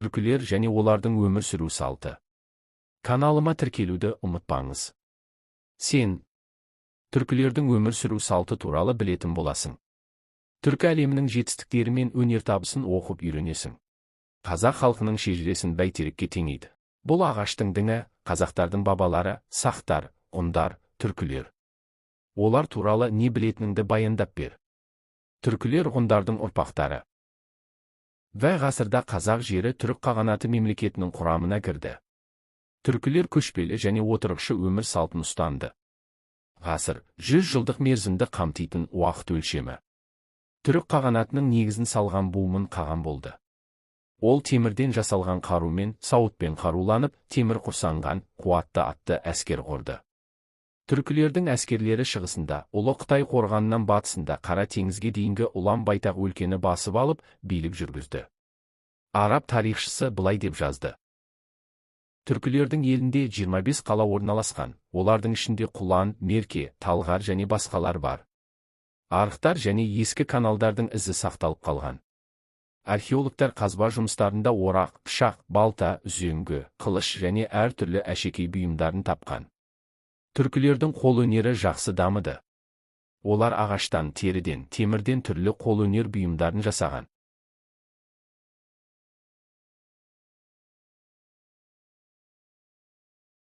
Түркілер және олардың өмір сүру салты. Каналыма тіркелуді ұмытпаңыз. Сен түркілердің өмір сүру салты туралы білетін боласың. Түркі әлемінің жетістіктері мен өнертабысын оқып үйренесің. Қазақ халқының шежіресін бәйтерекке теңейді. Бұл ағаштың діңі, қазақтардың бабалары, сақтар, ғұндар, түркілер. Олар туралы не білетініңді баяндап бер. Түркілер ғұндардың ұрпақтары. Ғасырда қазақ жері түрік қағанаты мемлекетінің құрамына кірді. Түркілер көшпелі және отырықшы өмір салтын ұстанды. Ғасыр 100 жылдық мерзімді қамтитын уақыт өлшемі. Түрік қағанатының негізін салған буын қаған болды. Ол темірден жасалған қарумен, сауытпен қаруланып, темір құрсанған, қуатты атты әскер құрды. Түркілердің әскерлері шығысында, Ұлы Қытай қорғанынан батысында Қара теңізге дейінгі ұлан байтақ өлкені басып алып, билік жүргізді. Араб тарихшысы былай деп жазды. Түркілердің елінде 25 қала орналасқан, олардың ішінде Құлан, Мерке, Талғар және басқалар бар. Арықтар және ескі каналдардың ізі сақталып қалған. Археологтар қазба жұмыстарында орақ, пышақ, балта, үзеңгі, қылыш және әртүрлі әшекей бұйымдарын тапқан. Түркілердің қолөнері жақсы дамыды. Олар ағаштан, теріден, темірден түрлі қолөнер бұйымдарын жасаған.